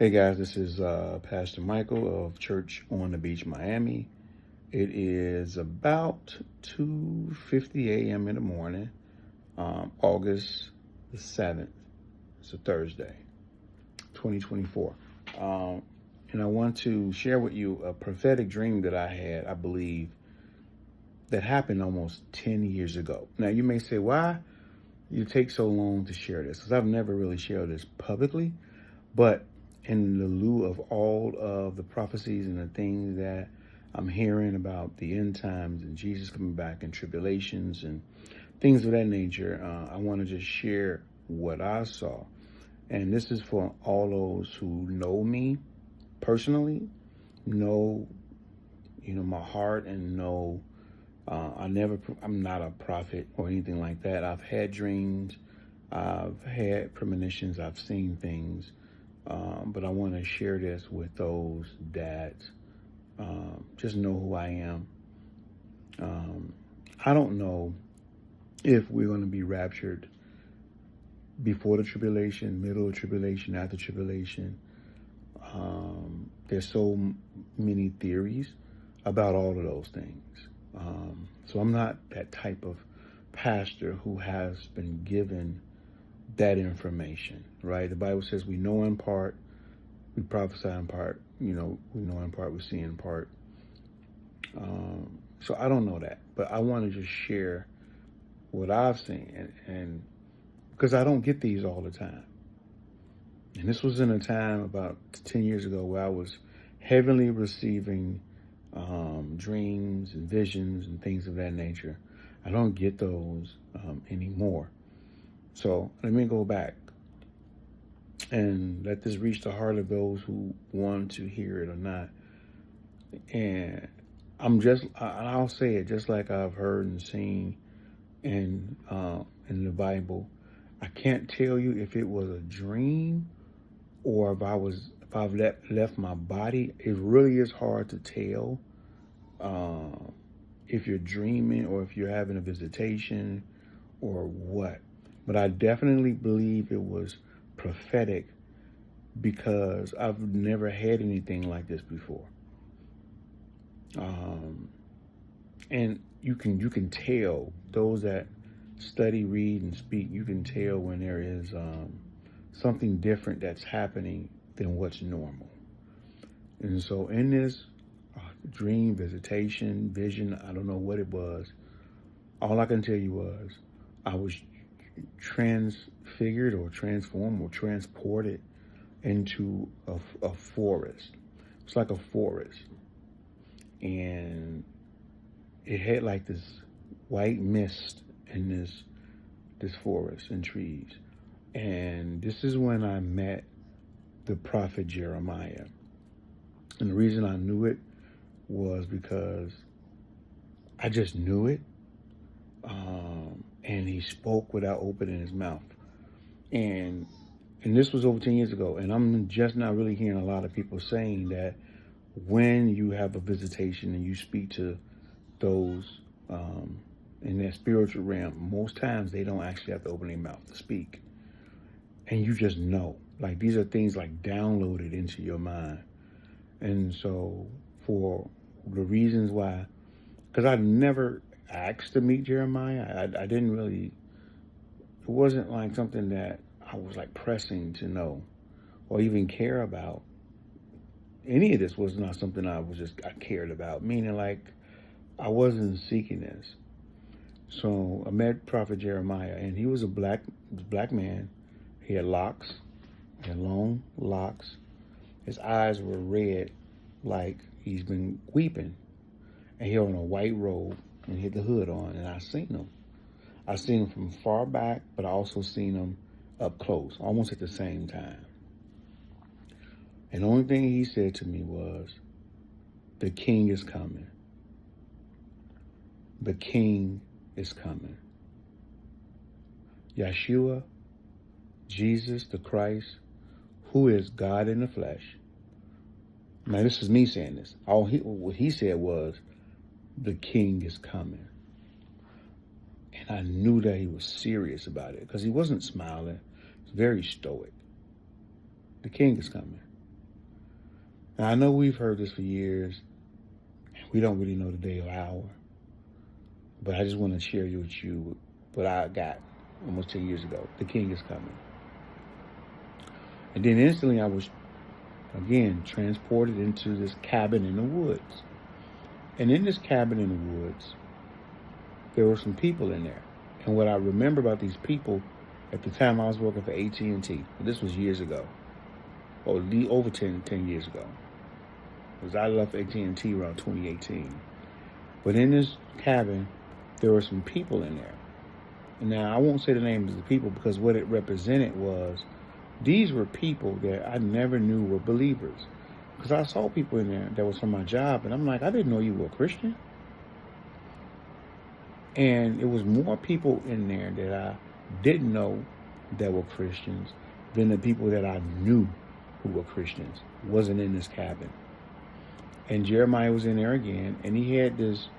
Hey guys, this is Pastor Michael of Church on the Beach, Miami. It is about 2:50 a.m. in the morning, August the 7th. It's a Thursday, 2024. And I want to share with you a prophetic dream that I had, I believe, that happened almost 10 years ago. Now, you may say, why you take so long to share this? Because I've never really shared this publicly, but in the lieu of all of the prophecies and the things that I'm hearing about the end times and Jesus coming back and tribulations and things of that nature, I want to just share what I saw. And this is for all those who know me personally, know, my heart, and know I'm not a prophet or anything like that. I've had dreams, I've had premonitions, I've seen things. But I want to share this with those that just know who I am. I don't know if we're going to be raptured before the tribulation, middle of tribulation, after tribulation. There's so many theories about all of those things. So I'm not that type of pastor who has been given that information, right? The Bible says we know in part, we prophesy in part, we know in part, we see in part. So I don't know that, but I want to just share what I've seen, and because I don't get these all the time. And this was in a time about 10 years ago where I was heavily receiving dreams and visions and things of that nature. I don't get those anymore. So let me go back and let this reach the heart of those who want to hear it or not. And I'll say it just like I've heard and seen in the Bible. I can't tell you if it was a dream or if I've left my body. It really is hard to tell if you're dreaming or if you're having a visitation or what. But I definitely believe it was prophetic because I've never had anything like this before. And you can tell, those that study, read, and speak, you can tell when there is something different that's happening than what's normal. And so in this dream, visitation, vision, I don't know what it was. All I can tell you was I was transfigured or transformed or transported into a forest. It's like a forest. And it had like this white mist in this forest and trees. And this is when I met the prophet Jeremiah. And the reason I knew it was because I just knew it. And he spoke without opening his mouth. And this was over 10 years ago. And I'm just not really hearing a lot of people saying that when you have a visitation and you speak to those in that spiritual realm, most times they don't actually have to open their mouth to speak. And you just know. Like, these are things like downloaded into your mind. And so for the reasons why, because I never asked to meet Jeremiah. I didn't really, it wasn't like something that I was like pressing to know or even care about. Any of this was not something I cared about, meaning like I wasn't seeking this. So I met Prophet Jeremiah, and he was a black man. He had locks, he had long locks. His eyes were red, like he's been weeping. And he had on a white robe, and he had the hood on, and I seen him. I seen him from far back, but I also seen him up close, almost at the same time. And the only thing he said to me was, the king is coming. The king is coming. Yeshua, Jesus the Christ, who is God in the flesh. Now, this is me saying this. What he said was, the king is coming. And I knew that he was serious about it because he wasn't smiling. He was very stoic. The king is coming. Now, I know we've heard this for years. We don't really know the day or hour. But I just want to share with you what I got almost 10 years ago. The King is coming. And then instantly I was, again, transported into this cabin in the woods. And in this cabin in the woods, there were some people in there. And what I remember about these people, at the time I was working for AT&T, this was years ago, or over 10 years ago, because I left AT&T around 2018. But in this cabin, there were some people in there. Now, I won't say the names of the people because what it represented was these were people that I never knew were believers. Because I saw people in there that was from my job, and I'm like, I didn't know you were a Christian. And it was more people in there that I didn't know that were Christians than the people that I knew who were Christians wasn't in this cabin. And Jeremiah was in there again, and he had this,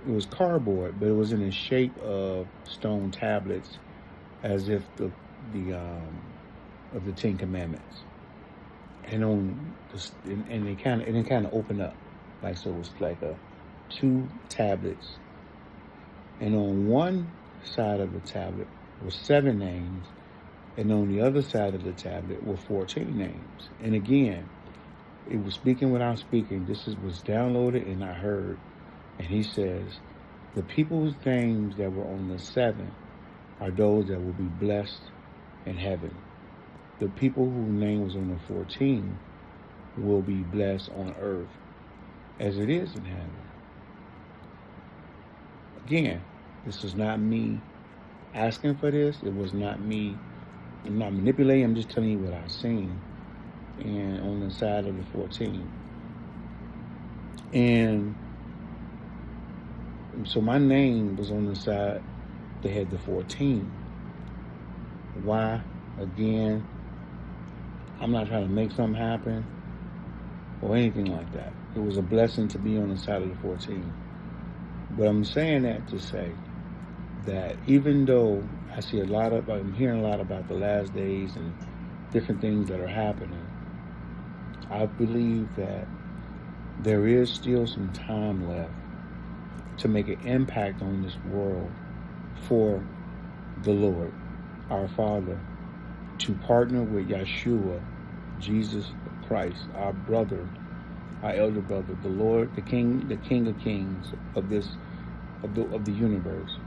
it was cardboard, but it was in the shape of stone tablets, as if of the Ten Commandments. And on the, and it kind of opened up, like, so it was like two tablets, and on one side of the tablet were 7 names, and on the other side of the tablet were 14 names. And again, it was speaking without speaking. This was downloaded, and I heard, and he says, the people's names that were on the 7 are those that will be blessed in heaven. The people whose name was on the 14 will be blessed on earth as it is in heaven. Again, this was not me asking for this. It was not me. I'm not manipulating. I'm just telling you what I've seen. And on the side of the 14. And so my name was on the side that had the 14. Why? Again, I'm not trying to make something happen or anything like that. It was a blessing to be on the side of the 14. But I'm saying that to say that even though I'm hearing a lot about the last days and different things that are happening, I believe that there is still some time left to make an impact on this world for the Lord, our Father, to partner with Yeshua, Jesus Christ, our brother, our elder brother, the Lord, the King of Kings of the universe,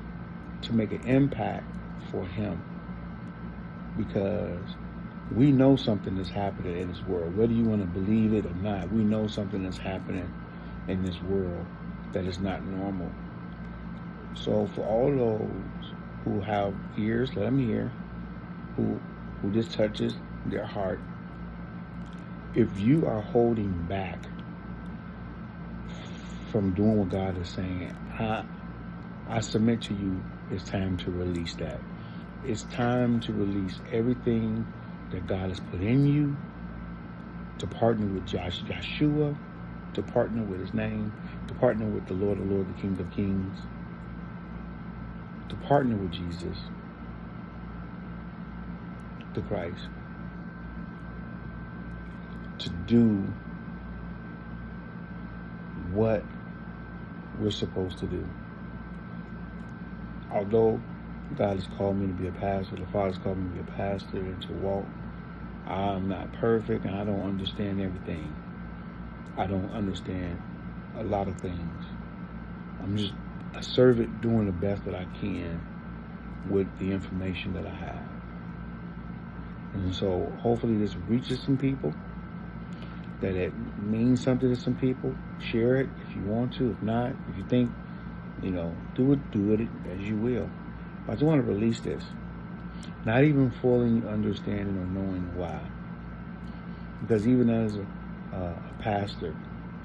to make an impact for Him, because we know something is happening in this world. Whether you want to believe it or not, we know something is happening in this world that is not normal. So for all those who have ears, let them hear, who this touches their heart. If you are holding back from doing what God is saying, I submit to you, it's time to release that. It's time to release everything that God has put in you, to partner with Yeshua, to partner with His name, to partner with the Lord of Lords, the King of Kings, to partner with Jesus, the Christ, to do what we're supposed to do. Although God has called me to be a pastor, the Father's called me to be a pastor and to walk, I'm not perfect and I don't understand everything. I don't understand a lot of things. I'm just a servant doing the best that I can with the information that I have. And so hopefully this reaches some people, that it means something to some people. Share it if you want to. If not, if you think, do it as you will. I just want to release this. Not even fully understanding or knowing why. Because even as a pastor,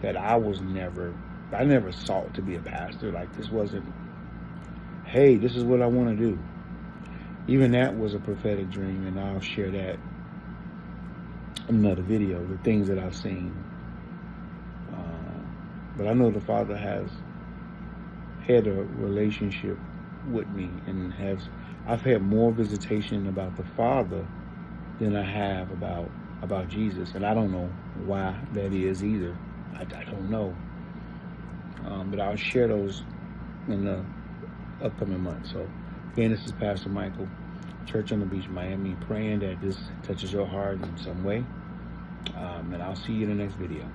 that I never sought to be a pastor. Like, this wasn't, hey, this is what I want to do. Even that was a prophetic dream, and I'll share that in another video, the things that I've seen. But I know the Father has had a relationship with me, and I've had more visitation about the Father than I have about about Jesus, and I don't know why that is either. I don't know. But I'll share those in the upcoming months. So, again, this is Pastor Michael, Church on the Beach, Miami, praying that this touches your heart in some way. And I'll see you in the next video.